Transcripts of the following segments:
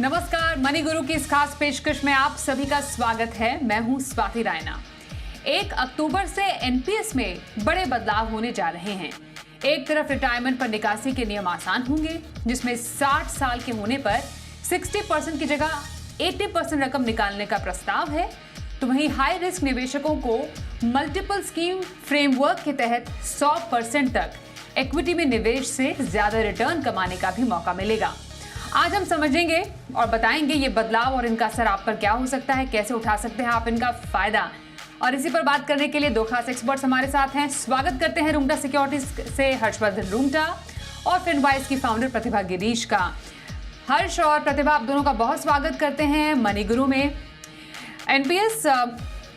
नमस्कार, मनी गुरु की इस खास पेशकश में आप सभी का स्वागत है। मैं हूं स्वाति रायना। 1 अक्टूबर से एनपीएस में बड़े बदलाव होने जा रहे हैं। एक तरफ रिटायरमेंट पर निकासी के नियम आसान होंगे, जिसमें 60 साल के होने पर 60% की जगह 80% रकम निकालने का प्रस्ताव है। तो वहीं हाई रिस्क निवेशकों को मल्टीपल स्कीम फ्रेमवर्क के तहत 100% तक इक्विटी में निवेश से ज्यादा रिटर्न कमाने का भी मौका मिलेगा। आज हम समझेंगे और बताएंगे ये बदलाव और इनका असर आप पर क्या हो सकता है, कैसे उठा सकते हैं आप इनका फायदा। और इसी पर बात करने के लिए दो खास एक्सपर्ट्स हमारे साथ हैं। स्वागत करते हैं रुंगटा सिक्योरिटीज से हर्षवर्धन रुंगटा और फिनवाइज की फाउंडर प्रतिभा गिरीश का। हर्ष और प्रतिभा, आप दोनों का बहुत स्वागत करते हैं मनी गुरु में। एनपीएस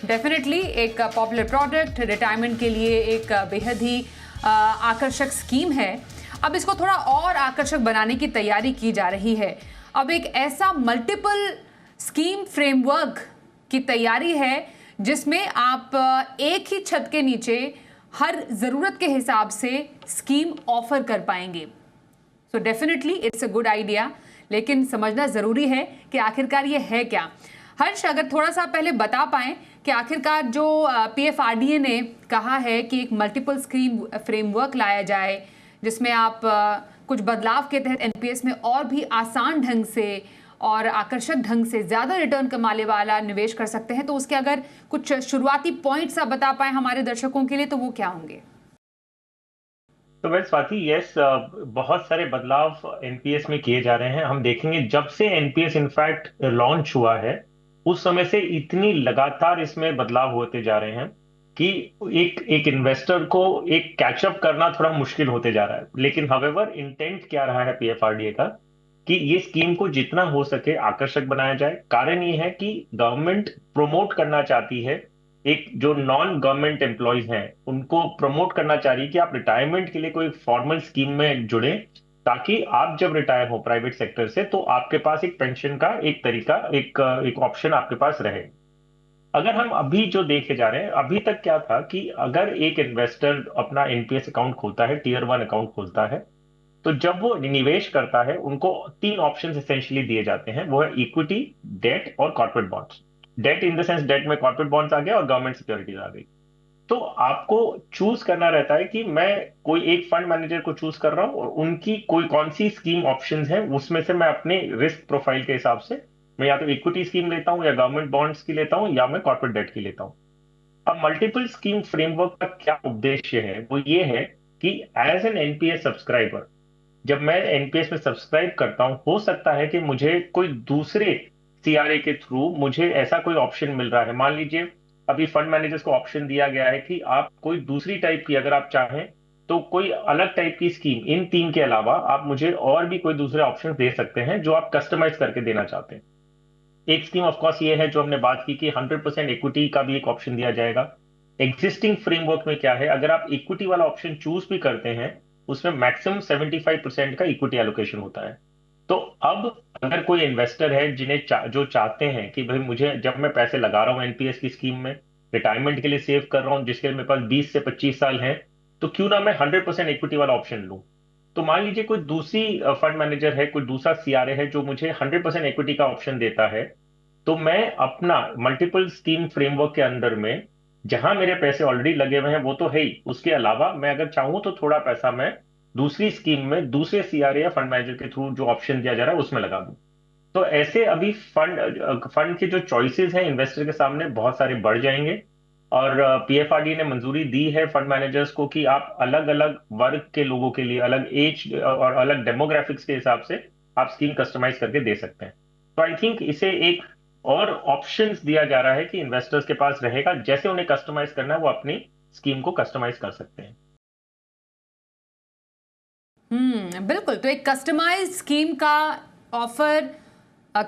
डेफिनेटली एक पॉपुलर प्रोडक्ट, रिटायरमेंट के लिए एक बेहद ही आकर्षक स्कीम है। अब इसको थोड़ा और आकर्षक बनाने की तैयारी की जा रही है। अब एक ऐसा मल्टीपल स्कीम फ्रेमवर्क की तैयारी है जिसमें आप एक ही छत के नीचे हर ज़रूरत के हिसाब से स्कीम ऑफर कर पाएंगे। So definitely it's a good idea, लेकिन समझना ज़रूरी है कि आखिरकार ये है क्या। हर्ष, अगर थोड़ा सा पहले बता पाएं कि आखिरकार जो पीएफआरडीए ने कहा है कि एक मल्टीपल स्कीम फ्रेमवर्क लाया जाए जिसमें आप कुछ बदलाव के तहत एनपीएस में और भी आसान ढंग से और आकर्षक ढंग से ज़्यादा रिटर्न कमाने वाला निवेश कर सकते हैं, तो उसके अगर कुछ शुरुआती पॉइंट्स आप बता पाएं हमारे दर्शकों के लिए, तो वो क्या होंगे? तो वेल स्वाति, यस, बहुत सारे बदलाव एनपीएस में किए जा रहे हैं। हम देखेंगे जब से एनपीएस इनफैक्ट लॉन्च हुआ है उस समय से इतनी लगातार इसमें बदलाव होते जा रहे हैं कि एक इन्वेस्टर को एक कैचअप करना थोड़ा मुश्किल होते जा रहा है। लेकिन हवेवर इंटेंट क्या रहा है पीएफआरडीए का कि ये स्कीम को जितना हो सके आकर्षक बनाया जाए। कारण ये है कि गवर्नमेंट प्रोमोट करना चाहती है, एक जो नॉन गवर्नमेंट एम्प्लॉयज हैं उनको प्रमोट करना चाह रही है कि आप रिटायरमेंट के लिए कोई फॉर्मल स्कीम में जुड़े, ताकि आप जब रिटायर हो प्राइवेट सेक्टर से तो आपके पास एक पेंशन का एक तरीका, एक ऑप्शन आपके पास रहे। अगर हम अभी जो देखे जा रहे हैं, अभी तक क्या था कि अगर एक इन्वेस्टर अपना एनपीएस अकाउंट खोलता है, टियर 1 अकाउंट खोलता है, तो जब वो निवेश करता है उनको 3 ऑप्शंस एसेंशियली दिए जाते हैं। वो है इक्विटी, डेट और corporate bonds. Debt in the sense debt में कॉर्पोरेट बॉन्ड्स आ गया और गवर्नमेंट सिक्योरिटीज आ गई। तो आपको चूज करना रहता है कि मैं कोई एक फंड मैनेजर को चूज कर रहा हूं और उनकी कोई कौन सी स्कीम ऑप्शंस है उसमें से मैं अपने रिस्क प्रोफाइल के हिसाब से मैं या तो इक्विटी स्कीम लेता हूं या गवर्नमेंट बॉन्ड्स की लेता हूं या मैं कॉर्पोरेट डेट की लेता हूं। अब मल्टीपल स्कीम फ्रेमवर्क का क्या उद्देश्य है, वो ये है कि एज एन एनपीएस सब्सक्राइबर जब मैं एनपीएस में सब्सक्राइब करता हूं, हो सकता है कि मुझे कोई दूसरे सीआरए के थ्रू मुझे ऐसा कोई ऑप्शन मिल रहा है। मान लीजिए अभी फंड मैनेजर्स को ऑप्शन दिया गया है कि आप कोई दूसरी टाइप की, अगर आप चाहें तो कोई अलग टाइप की स्कीम, इन 3 के अलावा आप मुझे और भी कोई दूसरे ऑप्शन दे सकते हैं जो आप कस्टमाइज करके देना चाहते हैं। एक स्कीम ऑफ कोर्स ये है जो हमने बात की कि 100% इक्विटी का भी एक ऑप्शन दिया जाएगा। एग्जिस्टिंग फ्रेमवर्क में क्या है, अगर आप इक्विटी वाला ऑप्शन चूज भी करते हैं उसमें मैक्सिमम 75% का इक्विटी एलोकेशन होता है। तो अब अगर कोई इन्वेस्टर है जो चाहते हैं कि भाई मुझे जब मैं पैसे लगा रहा हूँ एनपीएस की स्कीम में, रिटायरमेंट के लिए सेव कर रहा हूँ जिसके लिए मेरे पास 20 से 25 साल है, तो क्यों ना मैं 100% इक्विटी वाला ऑप्शन लूं। तो मान लीजिए कोई दूसरी फंड मैनेजर है, कोई दूसरा सीआरए है जो मुझे 100% इक्विटी का ऑप्शन देता है, तो मैं अपना मल्टीपल स्कीम फ्रेमवर्क के अंदर में जहां मेरे पैसे ऑलरेडी लगे हुए हैं वो तो है ही, उसके अलावा मैं अगर चाहूं तो थोड़ा पैसा मैं दूसरी स्कीम में दूसरे सीआरए या फंड मैनेजर के थ्रू जो ऑप्शन दिया जा रहा है उसमें लगा दूं। तो ऐसे अभी फंड के जो चॉइसेस हैं इन्वेस्टर के सामने बहुत सारे बढ़ जाएंगे। और पीएफआरडी ने मंजूरी दी है फंड मैनेजर्स को कि आप अलग अलग वर्ग के लोगों के लिए, अलग एज और अलग डेमोग्राफिक्स के हिसाब से आप स्कीम कस्टमाइज करके दे सकते हैं। तो आई थिंक इसे एक और ऑप्शंस दिया जा रहा है कि इन्वेस्टर्स के पास रहेगा, जैसे उन्हें कस्टमाइज करना है वो अपनी स्कीम को कस्टमाइज कर सकते हैं। बिल्कुल। तो एक कस्टमाइज स्कीम का ऑफर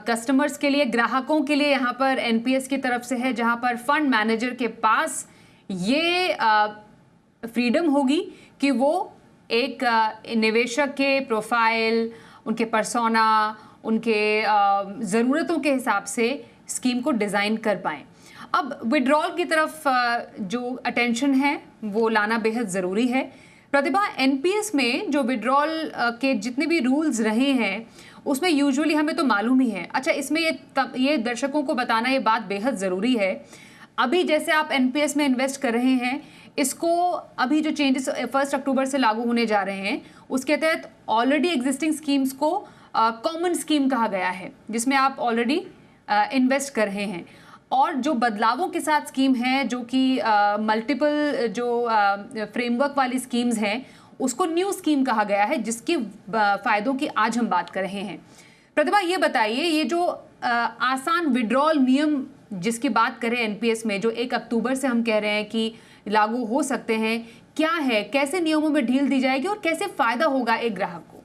कस्टमर्स के लिए, ग्राहकों के लिए यहाँ पर एनपीएस की तरफ से है, जहाँ पर फंड मैनेजर के पास ये फ्रीडम होगी कि वो एक निवेशक के प्रोफाइल, उनके पर्सोना, उनके ज़रूरतों के हिसाब से स्कीम को डिज़ाइन कर पाएँ। अब विड्रॉल की तरफ जो अटेंशन है वो लाना बेहद ज़रूरी है। प्रतिभा, एनपीएस में जो विड्रॉल के जितने भी रूल्स रहे हैं उसमें यूजुअली हमें तो मालूम ही है। अच्छा, इसमें ये दर्शकों को बताना ये बात बेहद ज़रूरी है, अभी जैसे आप एनपीएस में इन्वेस्ट कर रहे हैं, इसको अभी जो चेंजेस 1 अक्टूबर से लागू होने जा रहे हैं उसके तहत ऑलरेडी एग्जिस्टिंग स्कीम्स को कॉमन स्कीम कहा गया है, जिसमें आप ऑलरेडी इन्वेस्ट कर रहे हैं। और जो बदलावों के साथ स्कीम है, जो कि मल्टीपल जो फ्रेमवर्क वाली स्कीम्स हैं, उसको न्यू स्कीम कहा गया है, जिसके फ़ायदों की आज हम बात कर रहे हैं। प्रतिभा, ये बताइए, ये जो आसान विड्रॉल नियम जिसकी बात करें एनपीएस में, जो 1 अक्टूबर से हम कह रहे हैं कि लागू हो सकते हैं, क्या है, कैसे नियमों में ढील दी जाएगी और कैसे फायदा होगा एक ग्राहक को?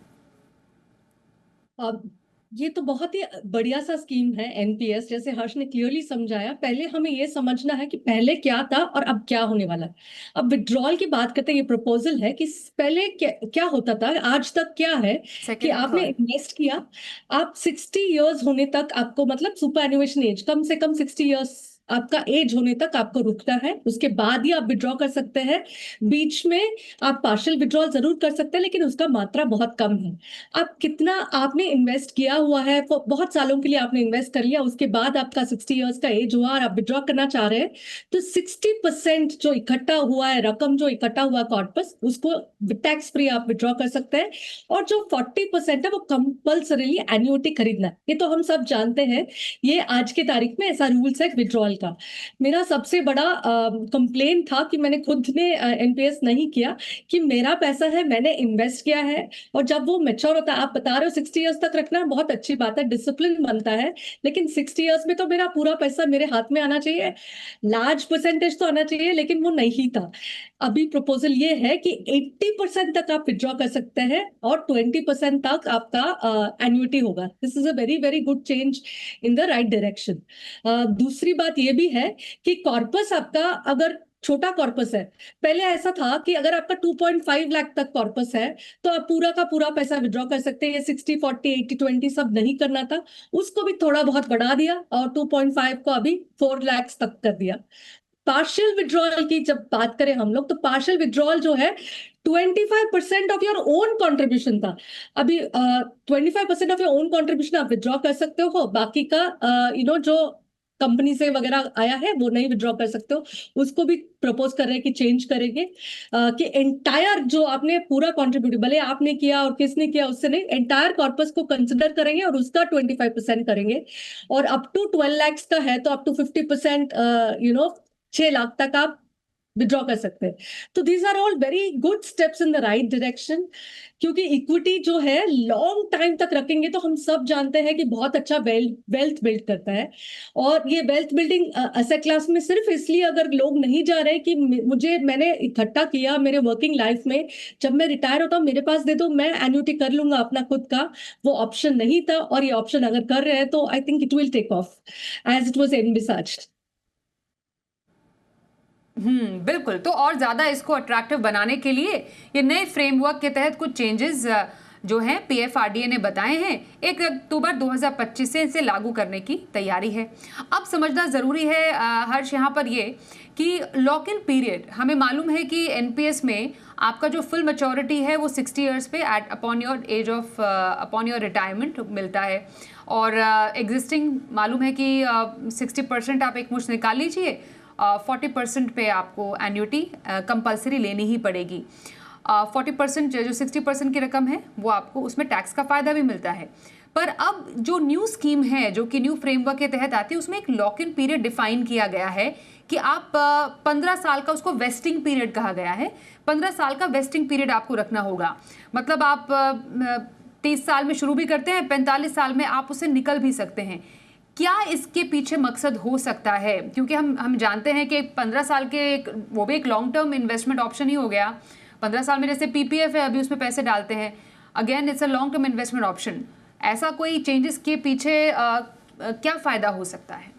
ये तो बहुत ही बढ़िया सा स्कीम है एनपीएस, जैसे हर्ष ने क्लियरली समझाया। पहले हमें ये समझना है कि पहले क्या था और अब क्या होने वाला है। अब विड्रॉल की बात करते हैं, ये प्रपोजल है कि पहले क्या होता था, आज तक क्या है कि आपने इन्वेस्ट किया, आप 60 इयर्स होने तक आपको, मतलब सुपर एनुएशन एज कम से कम 60 इयर्स आपका एज होने तक आपको रुकता है, उसके बाद ही आप विड्रॉ कर सकते हैं। बीच में आप पार्शियल विड्रॉल जरूर कर सकते हैं, लेकिन उसका मात्रा बहुत कम है। अब कितना आपने इन्वेस्ट किया हुआ है, बहुत सालों के लिए आपने इन्वेस्ट कर लिया, उसके बाद आपका 60 इयर्स का एज हुआ और आप विड्रॉ करना चाह रहे हैं, तो 60% जो इकट्ठा हुआ है, रकम जो इकट्ठा हुआ कॉर्पस, उसको टैक्स फ्री आप विड्रॉ कर सकते हैं। और जो 40% है वो कंपल्सरीली एन्युटी खरीदना है। ये तो हम सब जानते हैं, ये आज के तारीख में ऐसा रूल्स है विड्रॉल का। मेरा सबसे बड़ा कंप्लेन था कि मैंने खुद ने एनपीएस नहीं किया, कि मेरा पैसा है, मैंने इन्वेस्ट किया है, और जब वो मैच्योर होता है, आप बता रहे हो 60 इयर्स तक रखना, बहुत अच्छी बात है, डिसिप्लिन बनता है, लेकिन 60 इयर्स में तो मेरा पूरा पैसा मेरे हाथ में आना चाहिए, लार्ज परसेंटेज तो आना चाहिए, लेकिन वो नहीं था। अभी प्रपोजल ये है कि 80% तक आप विड्रॉ कर सकते हैं और 20% तक आपका एन्युटी होगा। This is a very very good change in the right direction. दूसरी बात ये भी है कि कॉर्पस आपका अगर छोटा कॉर्पस है, पहले ऐसा था कि अगर आपका 2.5 लाख तक कॉर्पस है तो आप पूरा का पूरा पैसा विड्रॉ कर सकते हैं। ये 60-40 80-20 सब नहीं करना था, उसको भी थोड़ा बहुत बढ़ा दिया और 2.5 को अभी 4 लाख तक कर दिया। पार्शियल विड्रॉल की जब बात करें हम लोग, तो पार्शियल विड्रॉल जो है 25% ऑफ योर ओन कॉन्ट्रीब्यूशन था। अभी 25% ऑफ योर ओन कॉन्ट्रीब्यूशन आप विड्रॉ कर सकते हो, बाकी का जो कंपनी से वगैरह आया है वो नहीं विड्रॉ कर सकते हो। उसको भी प्रपोज कर रहे हैं कि चेंज करेंगे, कि एंटायर जो आपने पूरा कॉन्ट्रीब्यूट, भले आपने किया और किसने किया उससे नहीं, एंटायर कॉर्पस को कंसिडर करेंगे और उसका 25% करेंगे। और अप टू 12 लाख का है तो अप टू 50% 6 लाख तक आप विड्रॉ कर सकते हैं। तो these are all very good steps in the right direction, क्योंकि इक्विटी जो है लॉन्ग टाइम तक रखेंगे तो हम सब जानते हैं कि बहुत अच्छा वेल्थ बिल्ड करता है। और ये वेल्थ बिल्डिंग एसेट क्लास में सिर्फ इसलिए अगर लोग नहीं जा रहे कि मैंने इकट्ठा किया मेरे वर्किंग लाइफ में, जब मैं रिटायर होता हूँ मेरे पास दे दो, मैं एन्युटी कर लूंगा अपना खुद का, वो ऑप्शन नहीं था। और ये ऑप्शन अगर कर रहे हैं तो I think it will take off as it was envisaged. बिल्कुल। तो और ज़्यादा इसको अट्रैक्टिव बनाने के लिए ये नए फ्रेमवर्क के तहत कुछ चेंजेस जो हैं पीएफआरडीए ने बताए हैं, 1 अक्टूबर 2025 से इसे लागू करने की तैयारी है। अब समझना ज़रूरी है हर्ष यहाँ पर ये कि लॉक इन पीरियड, हमें मालूम है कि एनपीएस में आपका जो फुल मैच्योरिटी है वो 60 इयर्स पे अपॉन योर रिटायरमेंट मिलता है। और एग्जिस्टिंग मालूम है कि 60% आप एक मुश्त निकाल लीजिए, 40% पे आपको एन्युटी कंपलसरी लेनी ही पड़ेगी। 40% जो 60% की रकम है वो आपको उसमें टैक्स का फ़ायदा भी मिलता है। पर अब जो न्यू स्कीम है, जो कि न्यू फ्रेमवर्क के तहत आती है, उसमें एक लॉक इन पीरियड डिफाइन किया गया है कि आप 15 साल का, उसको वेस्टिंग पीरियड कहा गया है, 15 साल का वेस्टिंग पीरियड आपको रखना होगा। मतलब आप 30 साल में शुरू भी करते हैं, 45 साल में आप उससे निकल भी सकते हैं। क्या इसके पीछे मकसद हो सकता है? क्योंकि हम जानते हैं कि 15 साल के वो भी एक लॉन्ग टर्म इन्वेस्टमेंट ऑप्शन ही हो गया। 15 साल में जैसे पीपीएफ है, अभी उसमें पैसे डालते हैं, again it's a long term investment option. ऐसा कोई चेंजेस के पीछे क्या फायदा हो सकता है?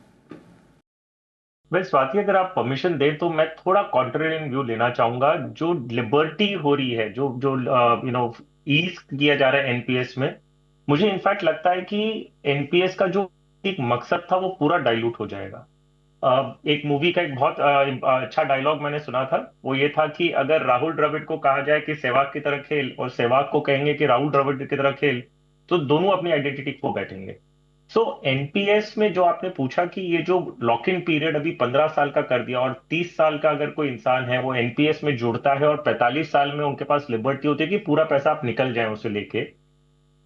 वैसे स्वाति, अगर आप परमिशन दें तो मैं थोड़ा कॉन्ट्रेरियन व्यू लेना चाहूंगा। जो लिबर्टी हो रही है, जो जो ईज किया जा रहा है एनपीएस में, मुझे इनफैक्ट लगता है कि एनपीएस का जो एक मकसद था वो पूरा डाइल्यूट हो जाएगा। एक मूवी का एक बहुत अच्छा डायलॉग मैंने सुना था, वो ये था कि अगर राहुल द्रविड़ को कहा जाए कि सहवाग की तरह खेल, और सहवाग को कहेंगे कि राहुल द्रविड़ की तरह खेल, तो दोनों अपनी आइडेंटिटी खो बैठेंगे। सो एनपीएस में जो आपने पूछा कि ये जो लॉक इन पीरियड अभी 15 साल का कर दिया, और 30 साल का अगर कोई इंसान है वो एनपीएस में जुड़ता है और 45 साल में उनके पास लिबर्टी होती है कि पूरा पैसा आप निकल जाए उसे लेके,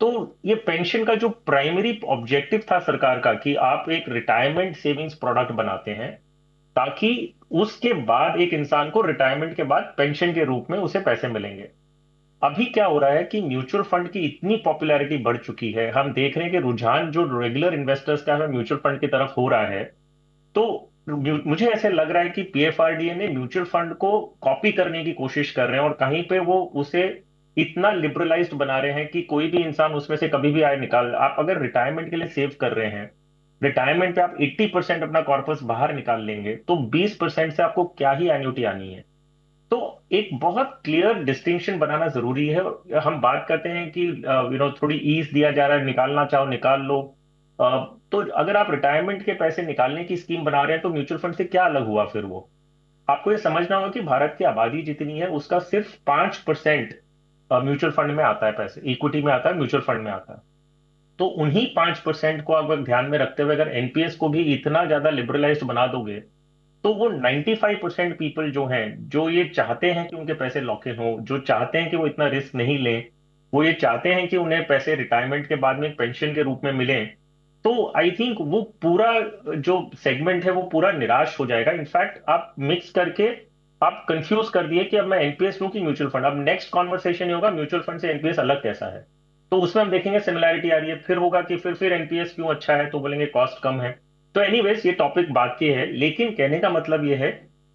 तो ये पेंशन का जो प्राइमरी ऑब्जेक्टिव था सरकार का कि आप एक रिटायरमेंट सेविंग्स प्रोडक्ट बनाते हैं ताकि उसके बाद एक इंसान को रिटायरमेंट के बाद पेंशन के रूप में उसे पैसे मिलेंगे। अभी क्या हो रहा है कि म्यूचुअल फंड की इतनी पॉपुलैरिटी बढ़ चुकी है, हम देख रहे हैं कि रुझान जो रेगुलर इन्वेस्टर्स का है म्यूचुअल फंड की तरफ हो रहा है। तो मुझे ऐसे लग रहा है कि पीएफआरडीए ने म्यूचुअल फंड को कॉपी करने की कोशिश कर रहे हैं, और कहीं पे वो उसे इतना लिबरलाइज्ड बना रहे हैं कि कोई भी इंसान उसमें से कभी भी आए निकाल। आप अगर रिटायरमेंट के लिए सेव कर रहे हैं, रिटायरमेंट पे आप 80% अपना कॉर्पस बाहर निकाल लेंगे, तो 20% से आपको क्या ही एन्युटी आनी है। तो एक बहुत क्लियर डिस्टिंक्शन बनाना जरूरी है। हम बात करते हैं कि थोड़ी ईज दिया जा रहा है, निकालना चाहो निकाल लो। तो अगर आप रिटायरमेंट के पैसे निकालने की स्कीम बना रहे हैं तो म्यूचुअल फंड से क्या अलग हुआ फिर वो? आपको ये समझना होगा कि भारत की आबादी जितनी है उसका सिर्फ 5% म्यूचुअल फंड में आता है, पैसे इक्विटी में आता है, म्यूचुअल फंड में आता है। तो उन्हीं 5% को अगर ध्यान में रखते हुए अगर एनपीएस को भी इतना ज्यादा लिबरलाइज्ड बना दोगे, तो वो 95% पीपल जो हैं, जो ये चाहते हैं कि उनके पैसे लॉक इन हो, जो चाहते हैं कि वो इतना रिस्क नहीं लें, वो ये चाहते हैं कि उन्हें पैसे रिटायरमेंट के बाद में एक पेंशन के रूप में मिले, तो आई थिंक वो पूरा जो सेगमेंट है वो पूरा निराश हो जाएगा। इनफैक्ट आप मिक्स करके आप कंफ्यूज कर दिए कि अब मैं एनपीएस लूं कि म्यूचुअल फंड। अब नेक्स्ट कॉन्वर्सेशन ये होगा म्यूचुअल फंड से एनपीएस अलग कैसा है, तो उसमें हम देखेंगे सिमिलैरिटी आ रही है, फिर होगा कि फिर एनपीएस क्यों अच्छा है, तो बोलेंगे कॉस्ट कम है। तो एनीवेज ये टॉपिक बात की है, लेकिन कहने का मतलब ये है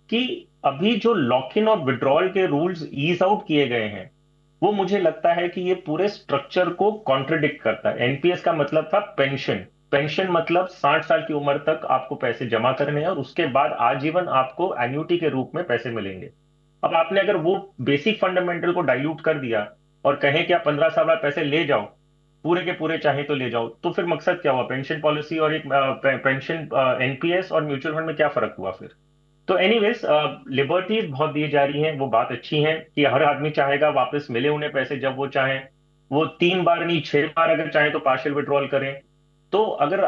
कि अभी जो लॉक इन और विड्रॉल के रूल्स ईज आउट किए गए हैं, वो मुझे लगता है कि ये पूरे स्ट्रक्चर को कॉन्ट्रडिक्ट करता है। एनपीएस का मतलब था पेंशन, पेंशन मतलब 60 साल की उम्र तक आपको पैसे जमा करने हैं और उसके बाद आजीवन आपको एन्युटी के रूप में पैसे मिलेंगे। अब आपने अगर वो बेसिक फंडामेंटल को डाइल्यूट कर दिया और कहें कि आप 15 साल बाद पैसे ले जाओ, पूरे के पूरे चाहे तो ले जाओ, तो फिर मकसद क्या हुआ? पेंशन पॉलिसी और एक पेंशन एनपीएस और म्यूचुअल फंड में क्या फर्क हुआ फिर? तो एनीवेज लिबर्टीज बहुत दी जा रही हैं, वो बात अच्छी है कि हर आदमी चाहेगा वापस मिले उन्हें पैसे जब वो चाहें, वो 3 बार नहीं 6 बार अगर चाहें तो पार्शियल विड्रॉल करें। तो अगर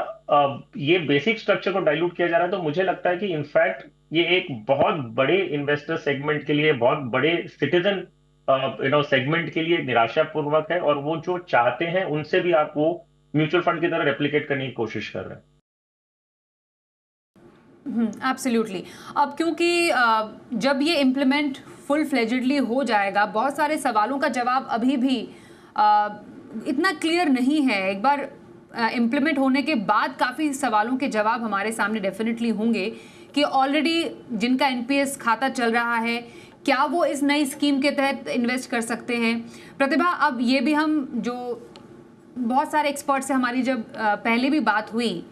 ये बेसिक स्ट्रक्चर को डाइल्यूट किया जा रहा है, तो मुझे लगता है कि इनफैक्ट ये एक बहुत बड़े इन्वेस्टर सेगमेंट के लिए, बहुत बड़े सिटीजन सेगमेंट के लिए निराशापूर्वक है, और वो जो चाहते हैं उनसे भी आप वो म्यूचुअल फंड की तरह रेप्लिकेट करने की कोशिश कर रहे हैं। एब्सोल्युटली। अब क्योंकि जब ये इम्प्लीमेंट फुल फ्लेजेडली हो जाएगा, बहुत सारे सवालों का जवाब अभी भी इतना क्लियर नहीं है। एक बार इम्प्लीमेंट होने के बाद काफ़ी सवालों के जवाब हमारे सामने डेफिनेटली होंगे कि ऑलरेडी जिनका एनपीएस खाता चल रहा है, क्या वो इस नई स्कीम के तहत इन्वेस्ट कर सकते हैं? प्रतिभा, अब ये भी हम जो बहुत सारे एक्सपर्ट से हमारी जब पहले भी बात हुई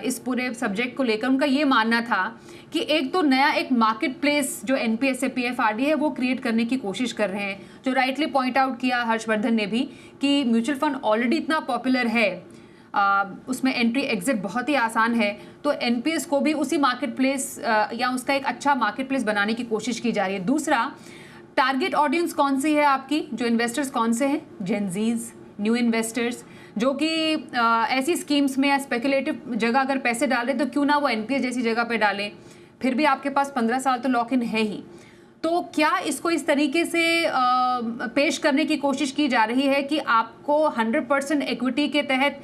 इस पूरे सब्जेक्ट को लेकर, उनका ये मानना था कि एक तो नया एक मार्केट प्लेस जो एनपीएस से पीएफआरडी है वो क्रिएट करने की कोशिश कर रहे हैं। जो राइटली पॉइंट आउट किया हर्षवर्धन ने भी कि म्यूचुअल फंड ऑलरेडी इतना पॉपुलर है, उसमें एंट्री एग्जिट बहुत ही आसान है, तो एनपीएस को भी उसी मार्केट प्लेस या उसका एक अच्छा मार्केट प्लेस बनाने की कोशिश की जा रही है। दूसरा, टारगेट ऑडियंस कौन सी है आपकी, जो इन्वेस्टर्स कौन से हैं? जेनजीज, न्यू इन्वेस्टर्स, जो कि ऐसी स्कीम्स में या स्पेकुलेटिव जगह अगर पैसे डालें तो क्यों ना वो एनपीएस जैसी जगह पे डालें, फिर भी आपके पास 15 साल तो लॉक इन है ही। तो क्या इसको इस तरीके से पेश करने की कोशिश की जा रही है कि आपको 100% इक्विटी के तहत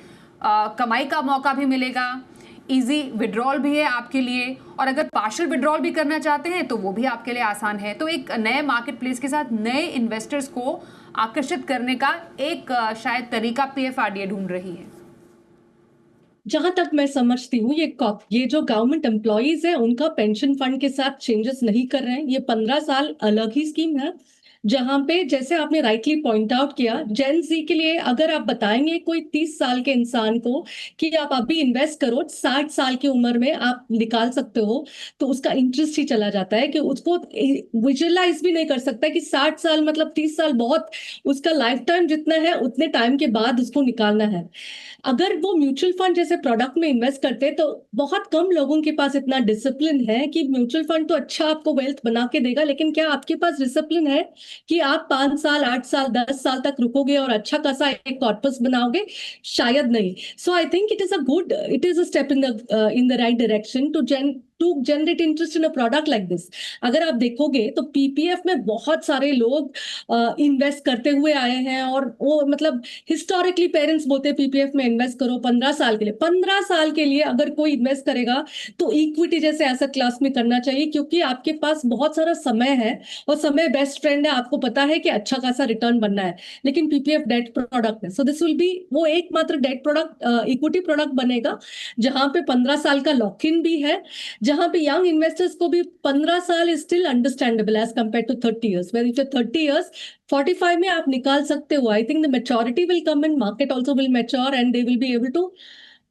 कमाई का मौका भी मिलेगा, इजी विड्रॉल भी है आपके लिए, और अगर पार्शियल विड्रॉल भी करना चाहते हैं तो वो भी आपके लिए आसान है। तो एक नए मार्केट प्लेस के साथ नए इन्वेस्टर्स को आकर्षित करने का एक शायद तरीका पीएफआरडीए ढूंढ रही है। जहां तक मैं समझती हूँ, ये जो गवर्नमेंट एम्प्लॉयज है उनका पेंशन फंड के साथ चेंजेस नहीं कर रहे हैं। ये 15 साल अलग ही स्कीम है, जहां पे जैसे आपने राइटली पॉइंट आउट किया, जेन जी के लिए अगर आप बताएंगे कोई 30 साल के इंसान को कि आप अभी इन्वेस्ट करो, 60 साल की उम्र में आप निकाल सकते हो, तो उसका इंटरेस्ट ही चला जाता है कि उसको विजुअलाइज भी नहीं कर सकता कि 60 साल मतलब 30 साल बहुत, उसका लाइफ टाइम जितना है उतने टाइम के बाद उसको निकालना है। अगर वो म्यूचुअल फंड जैसे प्रोडक्ट में इन्वेस्ट करते तो बहुत कम लोगों के पास इतना डिसिप्लिन है कि म्यूचुअल फंड तो अच्छा आपको वेल्थ बना के देगा, लेकिन क्या आपके पास डिसिप्लिन है कि आप 5 साल 8 साल 10 साल तक रुकोगे और अच्छा खासा एक कॉर्पस बनाओगे, शायद नहीं। So I think it is a step in the right direction to generate interest in a product like this. अगर आप देखोगे तो पीपीएफ में बहुत सारे लोग इन्वेस्ट करते हुए आए हैं, और वो मतलब हिस्टोरिकली पेरेंट्स बोलते हैं पीपीएफ में इन्वेस्ट करो 15 साल के लिए। 15 साल के लिए अगर कोई इन्वेस्ट करेगा तो इक्विटी जैसे एसेट क्लास में करना चाहिए, क्योंकि आपके पास बहुत सारा समय है और समय बेस्ट फ्रेंड है। आपको पता है कि अच्छा खासा रिटर्न बनना है, लेकिन पीपीएफ डेट प्रोडक्ट है। सो दिस विल बी वो एकमात्र डेट प्रोडक्ट, इक्विटी प्रोडक्ट बनेगा जहां पे 15 साल का लॉक इन भी है, जहां पे यंग इन्वेस्टर्स को भी 15 साल is still understandable as compare to 30 years। Where if 30 years 45 में आप निकाल सकते हो। I think the maturity will come in, market also will mature and they will be able to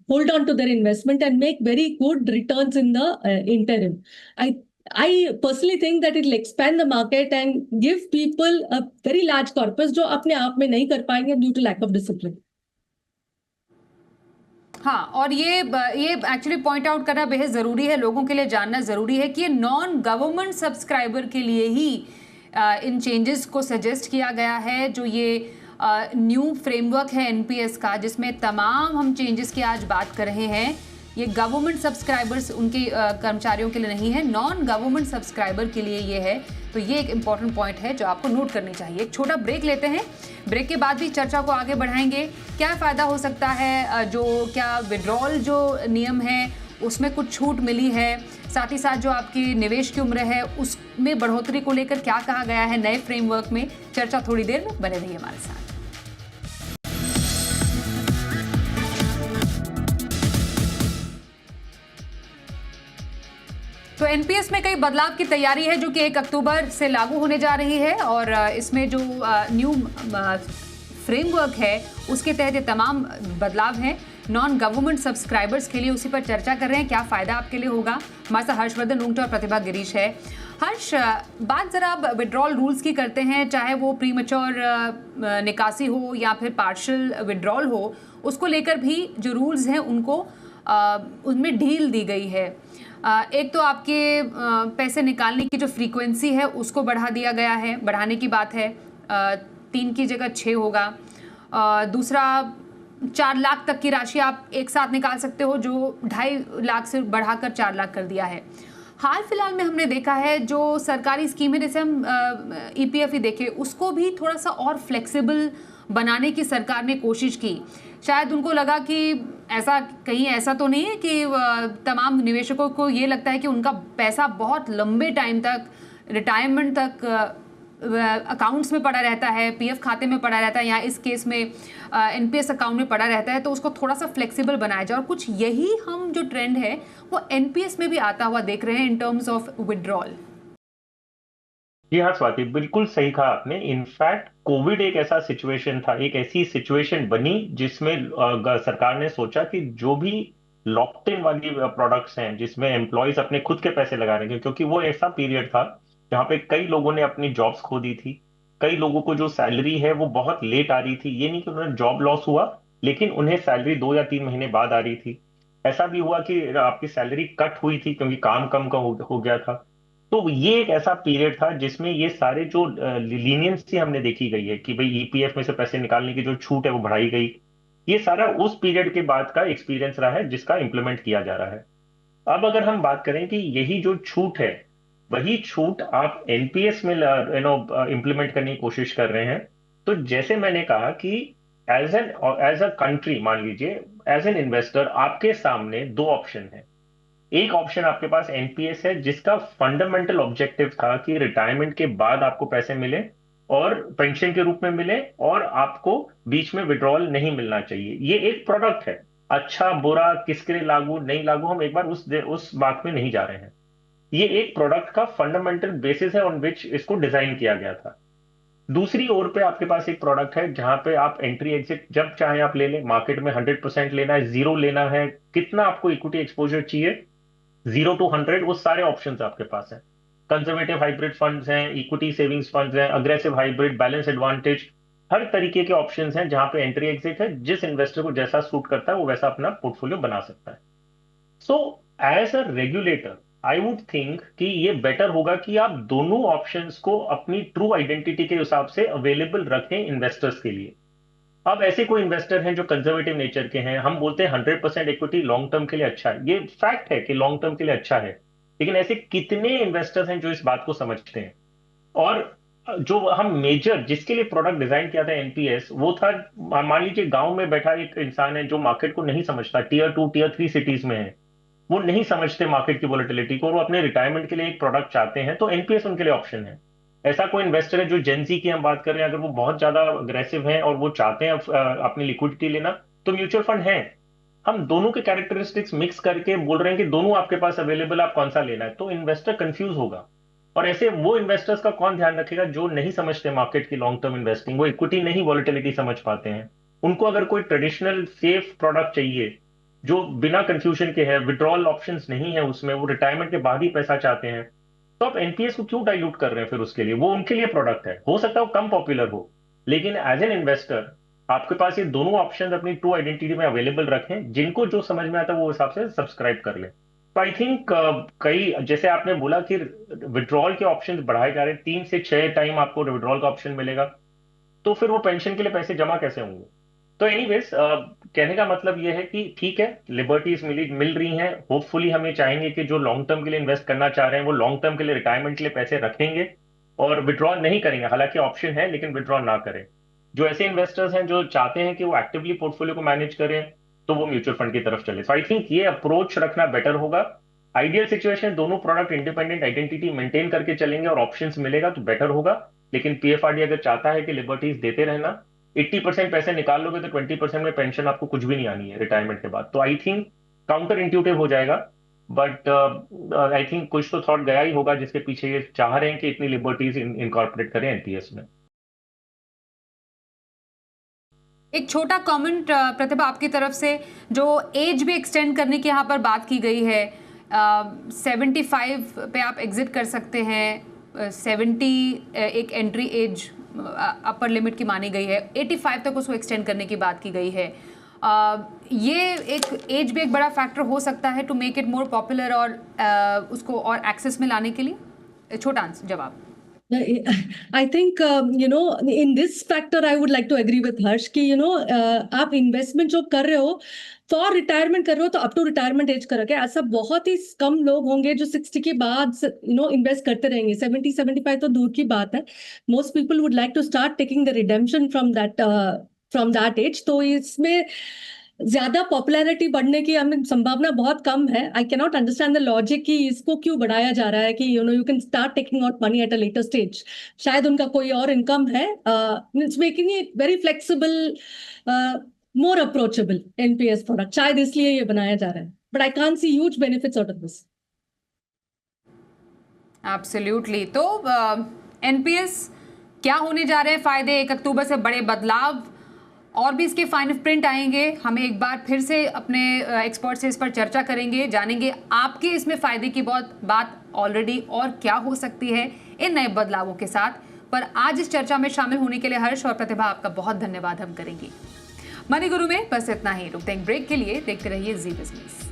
hold on to their investment and make very good returns in the interim. I personally think that it will expand the market and give people a very large corpus जो अपने आप में नहीं कर पाएंगे due to lack of discipline. हाँ, और ये एक्चुअली पॉइंट आउट करना बेहद ज़रूरी है, लोगों के लिए जानना ज़रूरी है कि ये नॉन गवर्नमेंट सब्सक्राइबर के लिए ही इन चेंजेस को सजेस्ट किया गया है। जो ये न्यू फ्रेमवर्क है एनपीएस का, जिसमें तमाम हम चेंजेस की आज बात कर रहे हैं, ये गवर्नमेंट सब्सक्राइबर्स उनके कर्मचारियों के लिए नहीं है, नॉन गवर्नमेंट सब्सक्राइबर के लिए ये है। तो ये एक इम्पॉर्टेंट पॉइंट है जो आपको नोट करनी चाहिए। एक छोटा ब्रेक लेते हैं, ब्रेक के बाद भी चर्चा को आगे बढ़ाएंगे। क्या फ़ायदा हो सकता है, जो क्या विड्रॉल जो नियम है उसमें कुछ छूट मिली है, साथ ही साथ जो आपकी निवेश की उम्र है उसमें बढ़ोतरी को लेकर क्या कहा गया है नए फ्रेमवर्क में। चर्चा थोड़ी देर में, बने रहिए हमारे साथ। तो एनपीएस में कई बदलाव की तैयारी है जो कि 1 अक्टूबर से लागू होने जा रही है, और इसमें जो न्यू फ्रेमवर्क है उसके तहत ये तमाम बदलाव हैं नॉन गवर्नमेंट सब्सक्राइबर्स के लिए। उसी पर चर्चा कर रहे हैं, क्या फ़ायदा आपके लिए होगा। हमारे साथ हर्षवर्धन ऊंट और प्रतिभा गिरीश है। हर्ष, बात ज़रा आप विड्रॉल रूल्स की करते हैं, चाहे वो प्रीमेच्योर निकासी हो या फिर पार्शियल विड्रॉल हो, उसको लेकर भी जो रूल्स हैं उनको उनमें ढील दी गई है। एक तो आपके पैसे निकालने की जो फ्रीक्वेंसी है उसको बढ़ा दिया गया है, बढ़ाने की बात है, 3 की जगह 6 होगा। दूसरा, 4 लाख तक की राशि आप एक साथ निकाल सकते हो, जो 2.5 लाख से बढ़ाकर 4 लाख कर दिया है। हाल फिलहाल में हमने देखा है जो सरकारी स्कीम है, जैसे हम ईपीएफ ही देखें, उसको भी थोड़ा सा और फ्लेक्सिबल बनाने की सरकार ने कोशिश की। शायद उनको लगा कि ऐसा तो नहीं है कि तमाम निवेशकों को ये लगता है कि उनका पैसा बहुत लंबे टाइम तक रिटायरमेंट तक अकाउंट्स में पड़ा रहता है, पीएफ खाते में पड़ा रहता है, या इस केस में एनपीएस अकाउंट में पड़ा रहता है, तो उसको थोड़ा सा फ्लेक्सिबल बनाया जाए। और कुछ यही हम जो ट्रेंड है वो एनपीएस में भी आता हुआ देख रहे हैं इन टर्म्स ऑफ विड्रॉल। जी हाँ स्वाति, बिल्कुल सही कहा आपने। इनफैक्ट कोविड एक ऐसा सिचुएशन था, एक ऐसी सिचुएशन बनी जिसमें सरकार ने सोचा कि जो भी लॉक्ड इन वाली प्रोडक्ट्स हैं जिसमें एम्प्लॉयज अपने खुद के पैसे लगा रहे थे, क्योंकि वो ऐसा पीरियड था जहाँ पे कई लोगों ने अपनी जॉब्स खो दी थी, कई लोगों को जो सैलरी है वो बहुत लेट आ रही थी। ये नहीं कि उन्हें जॉब लॉस हुआ, लेकिन उन्हें सैलरी 2 या 3 महीने बाद आ रही थी। ऐसा भी हुआ कि आपकी सैलरी कट हुई थी क्योंकि काम कम का हो गया था। तो ये एक ऐसा पीरियड था जिसमें ये सारे जो लीनियंसी हमने देखी गई है कि भाई ईपीएफ में से पैसे निकालने की जो छूट है वो बढ़ाई गई, ये सारा उस पीरियड के बाद का एक्सपीरियंस रहा है जिसका इंप्लीमेंट किया जा रहा है। अब अगर हम बात करें कि यही जो छूट है वही छूट आप एनपीएस में इंप्लीमेंट करने की कोशिश कर रहे हैं, तो जैसे मैंने कहा कि एज अ कंट्री, मान लीजिए एज एन इन्वेस्टर आपके सामने 2 ऑप्शन है। एक ऑप्शन आपके पास एनपीएस है जिसका फंडामेंटल ऑब्जेक्टिव था कि रिटायरमेंट के बाद आपको पैसे मिले और पेंशन के रूप में मिले, और आपको बीच में विड्रॉल नहीं मिलना चाहिए। ये एक प्रोडक्ट है, अच्छा बुरा किसके लिए लागू नहीं लागू हम एक बार उस बात में नहीं जा रहे हैं। ये एक प्रोडक्ट का फंडामेंटल बेसिस है ऑन विच इसको डिजाइन किया गया था। दूसरी ओर पे आपके पास एक प्रोडक्ट है जहां पे आप एंट्री एग्जिट जब चाहे आप ले लें, मार्केट में 100% लेना है, 0 लेना है, कितना आपको इक्विटी एक्सपोजर चाहिए, 0 to 100, वो सारे ऑप्शंस आपके पास हैं। कंजर्वेटिव हाइब्रिड फंड्स हैं, इक्विटी सेविंग्स फंड्स हैं, अग्रेसिव हाइब्रिड, बैलेंस एडवांटेज, हर तरीके के ऑप्शंस हैं जहां पे एंट्री एग्जिट है। जिस इन्वेस्टर को जैसा सूट करता है वो वैसा अपना पोर्टफोलियो बना सकता है। So as a regulator I would think कि ये बेटर होगा कि आप दोनों ऑप्शंस को अपनी ट्रू आइडेंटिटी के हिसाब से अवेलेबल रखें इन्वेस्टर्स के लिए। अब ऐसे कोई इन्वेस्टर हैं जो कंजर्वेटिव नेचर के हैं, हम बोलते हैं 100% इक्विटी लॉन्ग टर्म के लिए अच्छा है, ये फैक्ट है कि लॉन्ग टर्म के लिए अच्छा है, लेकिन ऐसे कितने इन्वेस्टर्स हैं जो इस बात को समझते हैं? और जो हम मेजर जिसके लिए प्रोडक्ट डिजाइन किया था एनपीएस, वो था, मान लीजिए गांव में बैठा एक इंसान है जो मार्केट को नहीं समझता, टीयर 2 टीयर 3 सिटीज में है, वो नहीं समझते मार्केट की वोलेटिलिटी को, और वो अपने रिटायरमेंट के लिए एक प्रोडक्ट चाहते हैं, तो एनपीएस उनके लिए ऑप्शन है। ऐसा कोई इन्वेस्टर है जो जेंजी की हम बात कर रहे हैं, अगर वो बहुत ज्यादा अग्रेसिव हैं और वो चाहते हैं अपनी लिक्विडिटी लेना, तो म्यूचुअल फंड है। हम दोनों के कैरेक्टरिस्टिक्स मिक्स करके बोल रहे हैं कि दोनों आपके पास अवेलेबल, आप कौन सा लेना है, तो इन्वेस्टर कंफ्यूज होगा। और ऐसे वो इन्वेस्टर्स का कौन ध्यान रखेगा जो नहीं समझते मार्केट की लॉन्ग टर्म इन्वेस्टिंग, वो इक्विटी नहीं वॉलेटिलिटी समझ पाते हैं। उनको अगर कोई ट्रेडिशनल सेफ प्रोडक्ट चाहिए जो बिना कंफ्यूजन के है, विड्रॉल ऑप्शंस नहीं है उसमें, वो रिटायरमेंट के बाद ही पैसा चाहते हैं, तो आप एनपीएस को क्यों डाइल्यूट कर रहे हैं? फिर उसके लिए, वो उनके लिए प्रोडक्ट है, हो सकता है वो कम पॉपुलर हो, लेकिन एज एन इन्वेस्टर आपके पास ये दोनों ऑप्शन अपनी ट्रू आइडेंटिटी में अवेलेबल रखें, जिनको जो समझ में आता है वो हिसाब से सब्सक्राइब कर लें। तो आई थिंक कई, जैसे आपने बोला कि विड्रॉल के ऑप्शंस बढ़ाए जा रहे हैं, 3 से 6 टाइम आपको विड्रॉल का ऑप्शन मिलेगा, तो फिर वो पेंशन के लिए पैसे जमा कैसे होंगे? तो एनीवेज, कहने का मतलब ये है कि ठीक है, लिबर्टीज मिल रही हैं, होपफुली हम ये चाहेंगे कि जो लॉन्ग टर्म के लिए इन्वेस्ट करना चाह रहे हैं वो लॉन्ग टर्म के लिए रिटायरमेंट के लिए पैसे रखेंगे और विड्रॉ नहीं करेंगे, हालांकि ऑप्शन है, लेकिन विड्रॉ ना करें। जो ऐसे इन्वेस्टर्स हैं जो चाहते हैं कि वो एक्टिवली पोर्टफोलियो को मैनेज करें, तो वो म्यूचुअल फंड की तरफ चले। सो आई थिंक ये अप्रोच रखना बेटर होगा। आइडियल सिचुएशन, दोनों प्रोडक्ट इंडिपेंडेंट आइडेंटिटी मेंटेन करके चलेंगे और ऑप्शंस मिलेगा तो बेटर होगा, लेकिन पीएफआरडी अगर चाहता है कि लिबर्टीज देते रहना, 80% पैसे निकाल लोगे तो 20% में पेंशन आपको कुछ भी नहीं आनी है रिटायरमेंट के बाद, तो आई थिंक काउंटर इंट्यूटिव हो जाएगा। बट आई थिंक कुछ तो थॉट गया ही होगा जिसके पीछे ये चाह रहे हैं कि इतनी लिबर्टीज इनकॉर्पोरेट करें एनपीएस में। एक छोटा कमेंट प्रतिभा आपकी तरफ से, जो एज भी एक्सटेंड करने की यहाँ पर बात की गई है, 75 पे आप एग्जिट कर सकते हैं, 70 एक एंट्री एज अपर लिमिट की मानी गई है, 85 तक उसको एक्सटेंड करने की बात की गई है। ये एक एज भी एक बड़ा फैक्टर हो सकता है to make it more popular और उसको और एक्सेस में लाने के लिए? छोटा आंसर जवाब। I think in this factor I would like to agree with Harsh कि आप इन्वेस्टमेंट जो कर रहे हो फॉर रिटायरमेंट कर रहे हो तो अप टू रिटायरमेंट एज कर रखे, ऐसा बहुत ही कम लोग होंगे जो 60 के बाद इन्वेस्ट करते रहेंगे। 70-75 तो दूर की बात है। Most people would like to start taking the redemption from that age, तो इसमें ज्यादा पॉपुलैरिटी बढ़ने की हमें संभावना बहुत कम है। I can not understand the logic कि इसको क्यों बढ़ाया जा रहा है कि you can start taking out money at a later stage. शायद उनका कोई और इनकम है। It's making it very flexible, more approachable NPS product, शायद इसलिए ये बनाया जा रहा है, but I can't see huge benefits out of this. Absolutely. तो एनपीएस क्या होने जा रहे हैं फायदे? 1 अक्टूबर से बड़े बदलाव और भी इसके फाइन प्रिंट आएंगे। हमें एक बार फिर से अपने एक्सपर्ट से इस पर चर्चा करेंगे, जानेंगे आपके इसमें फायदे की बहुत बात ऑलरेडी और क्या हो सकती है इन नए बदलावों के साथ। पर आज इस चर्चा में शामिल होने के लिए हर्ष और प्रतिभा आपका बहुत धन्यवाद हम करेंगे। मनी गुरु में बस इतना ही। रुकते हैं ब्रेक के लिए, देखते रहिए जी बिजनेस।